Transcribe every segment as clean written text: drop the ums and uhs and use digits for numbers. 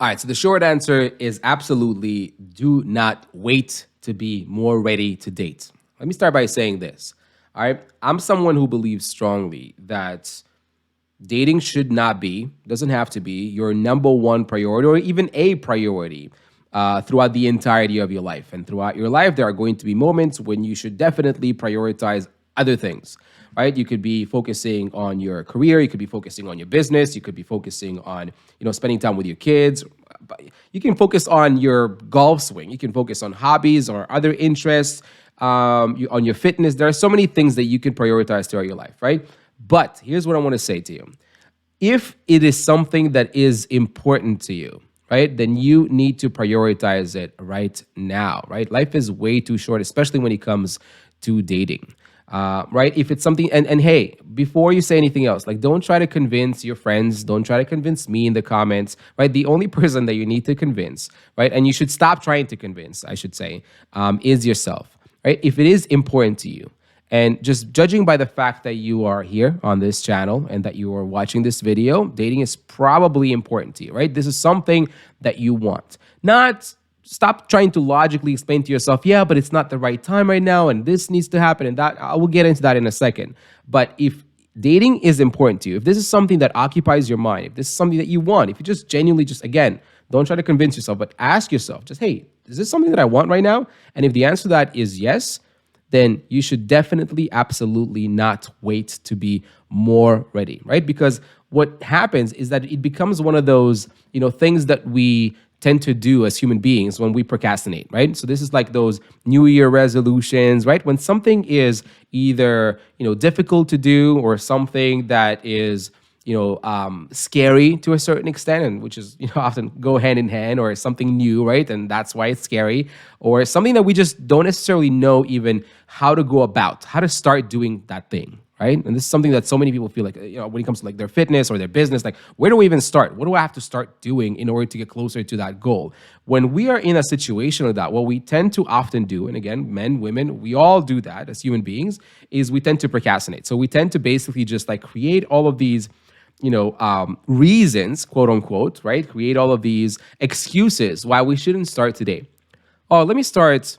All right, so the short answer is absolutely do not wait to be more ready to date. Let me start by saying this. All right, I'm someone who believes strongly that dating should not be, doesn't have to be, your number one priority or even a priority throughout the entirety of your life. And throughout your life, there are going to be moments when you should definitely prioritize other things, right? You could be focusing on your career, you could be focusing on your business, you could be focusing on, spending time with your kids. You can focus on your golf swing, you can focus on hobbies or other interests, on your fitness. There are so many things that you can prioritize throughout your life, right? But here's what I want to say to you. If it is something that is important to you, right, then you need to prioritize it right now, right? Life is way too short, especially when it comes to dating, right? If it's something, and hey, before you say anything else, like don't try to convince your friends, don't try to convince me in the comments, right? The only person that you need to convince, right, and you should stop trying to convince, I should say, is yourself, right? If it is important to you, and just judging by the fact that you are here on this channel and that you are watching this video, dating is probably important to you, right? This is something that you want. Not stop trying to logically explain to yourself, yeah, but it's not the right time right now, and this needs to happen, and that I will get into that in a second. But if dating is important to you, if this is something that occupies your mind, if this is something that you want, if you just genuinely just, again, don't try to convince yourself, but ask yourself, just, hey, is this something that I want right now? And if the answer to that is yes, then you should definitely, absolutely not wait to be more ready, right? Because what happens is that it becomes one of those, things that we tend to do as human beings when we procrastinate, right? So this is like those New Year resolutions, right? When something is either, difficult to do or something that is, scary to a certain extent, and which is, often go hand in hand, or something new, right? And that's why it's scary, or something that we just don't necessarily know even how to go about, how to start doing that thing, right? And this is something that so many people feel like, when it comes to like their fitness or their business, like, where do we even start? What do I have to start doing in order to get closer to that goal? When we are in a situation like that, what we tend to often do, and again, men, women, we all do that as human beings, is we tend to procrastinate. So we tend to basically just like create all of these reasons, quote unquote, right? Create all of these excuses why we shouldn't start today. Oh, let me start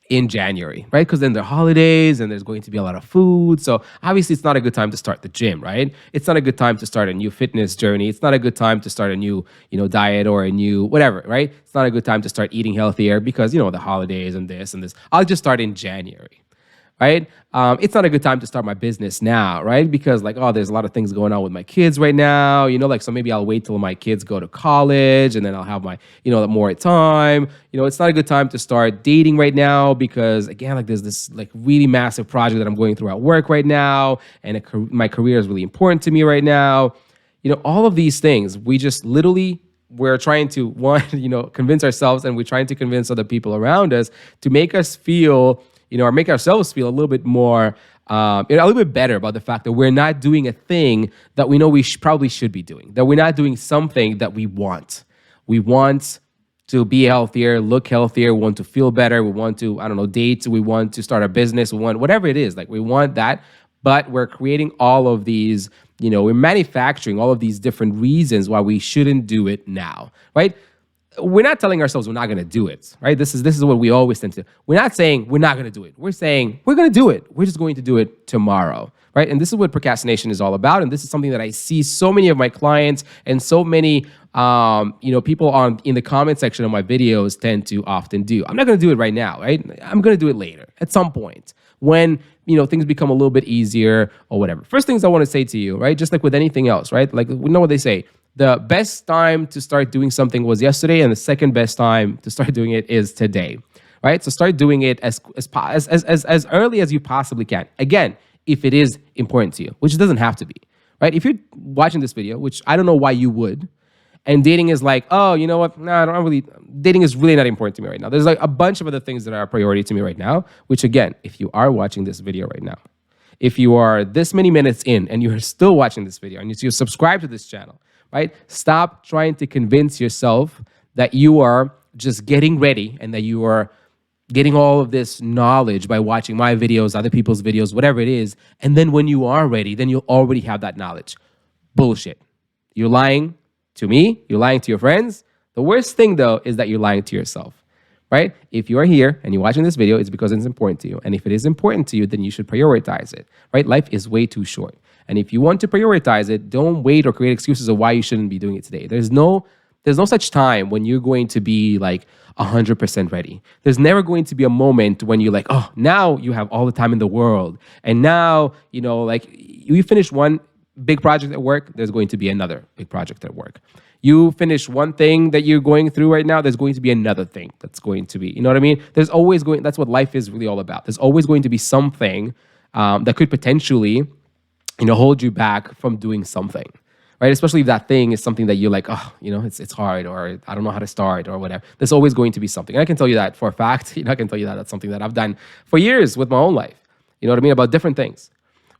in January, right? Because then there are holidays and there's going to be a lot of food. So obviously it's not a good time to start the gym, right? It's not a good time to start a new fitness journey. It's not a good time to start a new, diet or a new whatever, right? It's not a good time to start eating healthier because, the holidays and this and this. I'll just start in January. Right? It's not a good time to start my business now, right? Because there's a lot of things going on with my kids right now, so maybe I'll wait till my kids go to college and then I'll have my, more time. It's not a good time to start dating right now because again, there's this really massive project that I'm going through at work right now. And my career is really important to me right now. All of these things, we just literally we're trying to convince ourselves, and we're trying to convince other people around us to make us feel, or make ourselves feel a little bit more, a little bit better about the fact that we're not doing a thing that we know we probably should be doing, that we're not doing something that we want. We want to be healthier, look healthier, we want to feel better, we want to, date, we want to start a business, we want whatever it is, we want that, but we're creating all of these, we're manufacturing all of these different reasons why we shouldn't do it now, right? We're not telling ourselves we're not going to do it, right? This is what we always tend to. We're not saying we're not going to do it. We're saying we're going to do it. We're just going to do it tomorrow, right? And this is what procrastination is all about. And this is something that I see so many of my clients and so many, people in the comment section of my videos tend to often do. I'm not going to do it right now, right? I'm going to do it later at some point when, things become a little bit easier or whatever. First things I want to say to you, right? Just like with anything else, right? We know what they say. The best time to start doing something was yesterday, and the second best time to start doing it is today, right? So start doing it as early as you possibly can. Again, if it is important to you, which it doesn't have to be, right? If you're watching this video, which I don't know why you would, and dating is oh, you know what? No, I don't really. Dating is really not important to me right now. There's a bunch of other things that are a priority to me right now. Which again, if you are watching this video right now, if you are this many minutes in and you are still watching this video and you're subscribed to this channel, right? Stop trying to convince yourself that you are just getting ready and that you are getting all of this knowledge by watching my videos, other people's videos, whatever it is. And then when you are ready, then you'll already have that knowledge. Bullshit. You're lying to me, you're lying to your friends. The worst thing though is that you're lying to yourself, right? If you are here and you're watching this video, it's because it's important to you. And if it is important to you, then you should prioritize it, right? Life is way too short. And if you want to prioritize it, don't wait or create excuses of why you shouldn't be doing it today. There's no such time when you're going to be like 100% ready. There's never going to be a moment when you're like, oh, now you have all the time in the world. And now, like you finish one big project at work, there's going to be another big project at work. You finish one thing that you're going through right now, there's going to be another thing that's going to be, you know what I mean? That's what life is really all about. There's always going to be something that could potentially, hold you back from doing something, right? Especially if that thing is something that you're like, oh, it's hard, or I don't know how to start, or whatever. There's always going to be something. And I can tell you that for a fact. I can tell you that that's something that I've done for years with my own life. You know what I mean? About different things,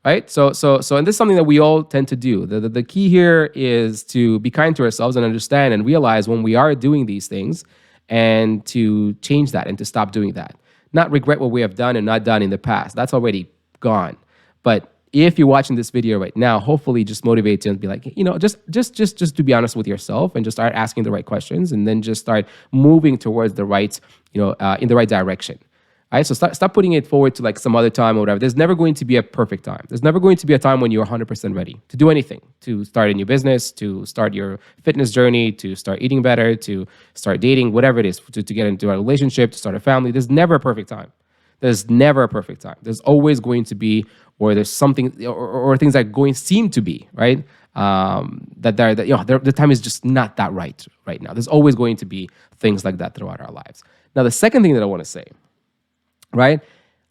right? So, and this is something that we all tend to do. The key here is to be kind to ourselves and understand and realize when we are doing these things, and to change that and to stop doing that. Not regret what we have done and not done in the past. That's already gone. But if you're watching this video right now, hopefully just motivate you and be like, just to be honest with yourself and just start asking the right questions, and then just start moving towards the right, in the right direction. All right, so stop putting it forward to like some other time or whatever. There's never going to be a perfect time. There's never going to be a time when you're 100% ready to do anything, to start a new business, to start your fitness journey, to start eating better, to start dating, whatever it is, to get into a relationship, to start a family. There's never a perfect time. There's never a perfect time. There's always going to be, or there's something, or things that seem to be, right? The time is just not that right now. There's always going to be things like that throughout our lives. Now, the second thing that I want to say, right?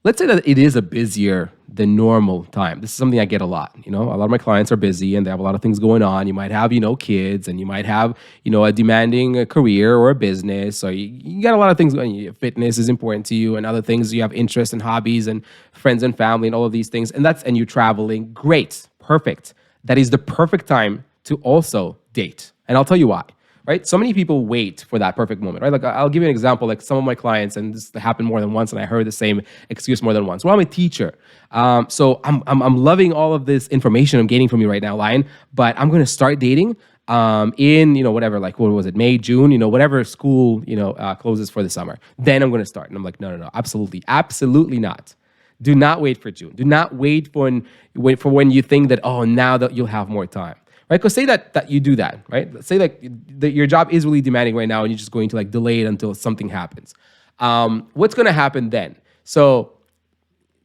Let's say that it is a busier than normal time. This is something I get a lot. A lot of my clients are busy and they have a lot of things going on. You might have, kids, and you might have, a demanding career or a business. So you got a lot of things going. Fitness is important to you, and other things. You have interests and hobbies and friends and family and all of these things. And you're traveling. Great. Perfect. That is the perfect time to also date. And I'll tell you why. Right? So many people wait for that perfect moment, right? Like I'll give you an example, like some of my clients, and this happened more than once, and I heard the same excuse more than once. Well, I'm a teacher. So I'm loving all of this information I'm gaining from you right now, Lion, but I'm going to start dating in, whatever, like, what was it, May, June, whatever school, closes for the summer. Then I'm going to start. And I'm like, no, absolutely not. Do not wait for June. Do not wait for when you think that, oh, now that you'll have more time. Right? Because say that you do that, right? Say that your job is really demanding right now and you're just going to like delay it until something happens. What's going to happen then? So,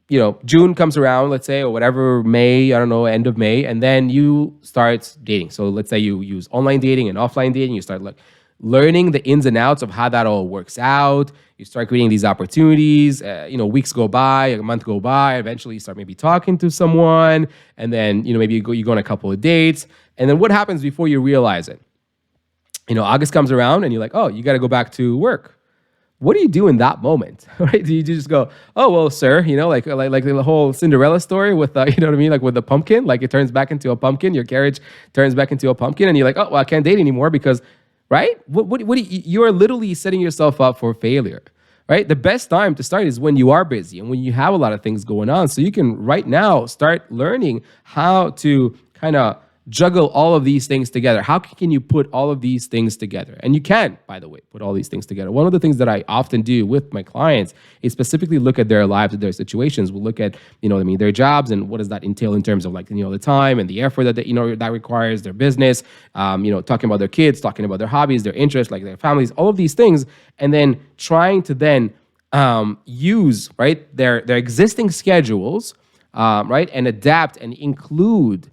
June comes around, let's say, or whatever, May, I don't know, end of May, and then you start dating. So let's say you use online dating and offline dating. You start learning the ins and outs of how that all works out. You start creating these opportunities. Weeks go by, a month go by. Eventually, you start maybe talking to someone, and then maybe you go on a couple of dates. And then what happens before you realize it? August comes around, and you're like, oh, you got to go back to work. What do you do in that moment? Right? Do you just go, oh, well, sir, like the whole Cinderella story with, you know what I mean? Like with the pumpkin, like it turns back into a pumpkin, your carriage turns back into a pumpkin, and you're like, oh, well, I can't date anymore because, right? You are literally setting yourself up for failure, right? The best time to start is when you are busy and when you have a lot of things going on. So you can right now start learning how to kind of juggle all of these things together. How can you put all of these things together? And you can, by the way, put all these things together. One of the things that I often do with my clients is specifically look at their lives and their situations. We'll look at, their jobs and what does that entail in terms of the time and the effort that that requires, their business, talking about their kids, talking about their hobbies, their interests, like their families, all of these things, and then trying to then use, right, their existing schedules, right, and adapt and include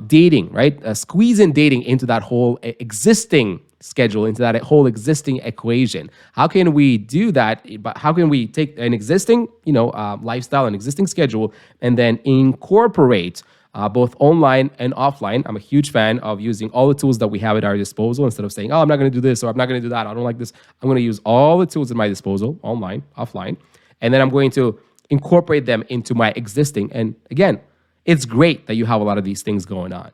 dating, right? Squeeze in dating into that whole existing schedule, into that whole existing equation. How can we do that? But how can we take an existing, lifestyle, an existing schedule, and then incorporate both online and offline? I'm a huge fan of using all the tools that we have at our disposal instead of saying, oh, I'm not going to do this or I'm not going to do that. I don't like this. I'm going to use all the tools at my disposal, online, offline, and then I'm going to incorporate them into my existing. And again, it's great that you have a lot of these things going on.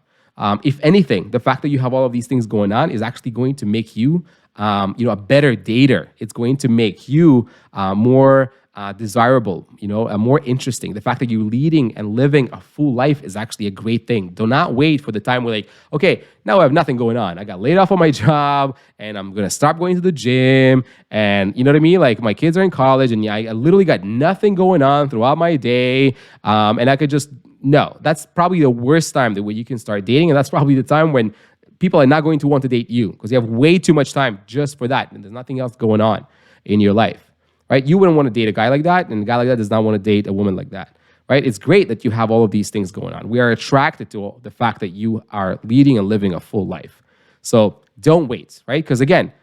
If anything, the fact that you have all of these things going on is actually going to make you, a better dater. It's going to make you more desirable, more interesting. The fact that you're leading and living a full life is actually a great thing. Do not wait for the time where like, okay, now I have nothing going on. I got laid off on my job and I'm going to stop going to the gym. And you know what I mean? Like my kids are in college and I literally got nothing going on throughout my day. And I could just, no, that's probably the worst time that when you can start dating. And that's probably the time when people are not going to want to date you because you have way too much time just for that. And there's nothing else going on in your life, right? You wouldn't want to date a guy like that. And a guy like that does not want to date a woman like that, right? It's great that you have all of these things going on. We are attracted to the fact that you are leading and living a full life. So don't wait, right? Because again,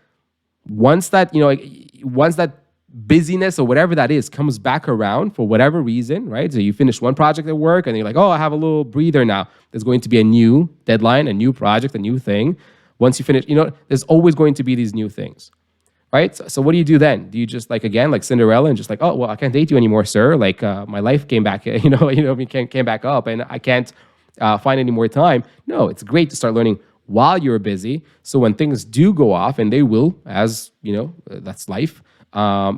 once that, once that busyness or whatever that is comes back around for whatever reason, right? So you finish one project at work and you're like, oh, I have a little breather now. There's going to be a new deadline, a new project, a new thing. Once you finish, there's always going to be these new things, right? So what do you do then? Do you just like Cinderella and just like, oh, well, I can't date you anymore, sir. Like my life came back, came back up and I can't find any more time. No, it's great to start learning while you're busy. So when things do go off, and they will, as that's life,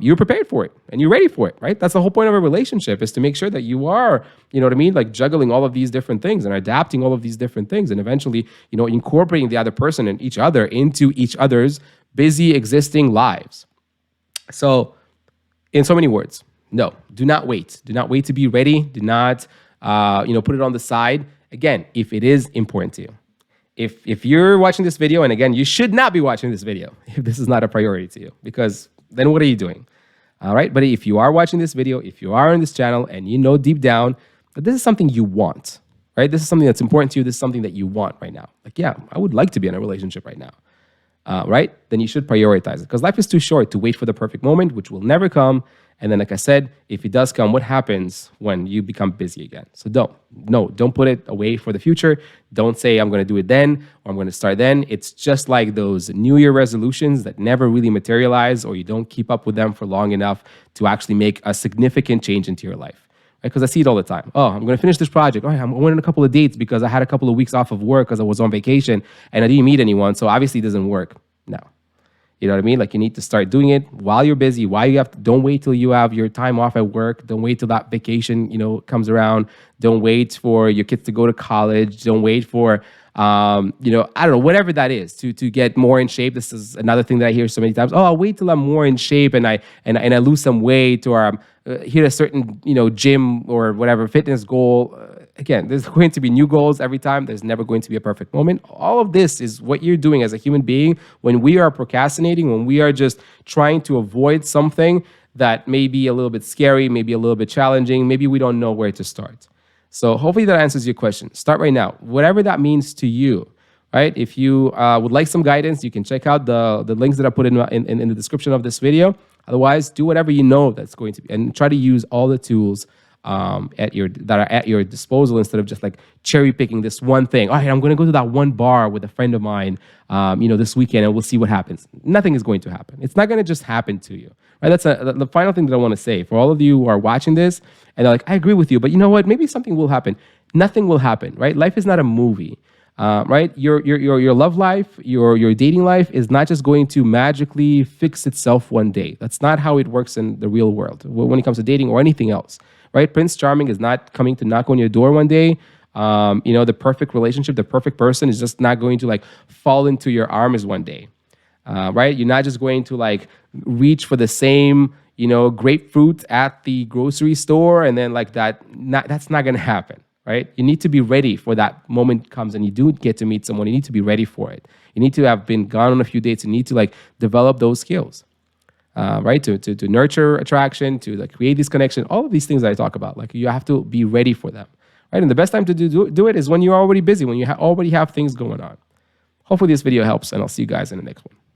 you're prepared for it and you're ready for it, right? That's the whole point of a relationship, is to make sure that you are, like juggling all of these different things and adapting all of these different things, and eventually, incorporating the other person and each other into each other's busy existing lives. So in so many words, no, do not wait. Do not wait to be ready. Do not, put it on the side. Again, if it is important to you. If you're watching this video, and again, you should not be watching this video if this is not a priority to you, because then what are you doing? All right. But if you are watching this video, if you are on this channel and you know deep down that this is something you want, right? This is something that's important to you. This is something that you want right now. Like, yeah, I would like to be in a relationship right now. Right? Then you should prioritize it, because life is too short to wait for the perfect moment, which will never come. And then, like I said, if it does come, what happens when you become busy again? So don't put it away for the future. Don't say, I'm going to do it then, or I'm going to start then. It's just like those New Year resolutions that never really materialize, or you don't keep up with them for long enough to actually make a significant change into your life. Right? Because I see it all the time. Oh, I'm going to finish this project. Oh, I'm going on a couple of dates because I had a couple of weeks off of work because I was on vacation and I didn't meet anyone. So obviously it doesn't work. No. You know what I mean? Like, you need to start doing it while you're busy, don't wait till you have your time off at work. Don't wait till that vacation, comes around. Don't wait for your kids to go to college. Don't wait for, I don't know, whatever that is to get more in shape. This is another thing that I hear so many times. Oh, I'll wait till I'm more in shape and I lose some weight, or hit a certain, gym or whatever fitness goal. Again, there's going to be new goals every time. There's never going to be a perfect moment. All of this is what you're doing as a human being when we are procrastinating, when we are just trying to avoid something that may be a little bit scary, maybe a little bit challenging, maybe we don't know where to start. So hopefully that answers your question. Start right now, whatever that means to you, right? If you would like some guidance, you can check out the links that I put in the description of this video. Otherwise, do whatever you know that's going to be, and try to use all the tools that are at your disposal, instead of just like cherry picking this one thing. All right, I'm going to go to that one bar with a friend of mine, this weekend, and we'll see what happens. Nothing is going to happen. It's not going to just happen to you, right? That's the final thing that I want to say for all of you who are watching this and they're like, I agree with you, but you know what? Maybe something will happen. Nothing will happen, right? Life is not a movie. Right? Your love life, your dating life is not just going to magically fix itself one day. That's not how it works in the real world when it comes to dating or anything else, right? Prince Charming is not coming to knock on your door one day. The perfect relationship, the perfect person is just not going to like fall into your arms one day, right? You're not just going to like reach for the same, grapefruit at the grocery store and then like that. That's not going to happen. Right? You need to be ready for that moment comes and you do get to meet someone. You need to be ready for it. You need to have been gone on a few dates. You need to like develop those skills, right? To nurture attraction, to like create this connection, all of these things that I talk about. Like, you have to be ready for them, right? And the best time to do it is when you're already busy, when you already have things going on. Hopefully this video helps, and I'll see you guys in the next one.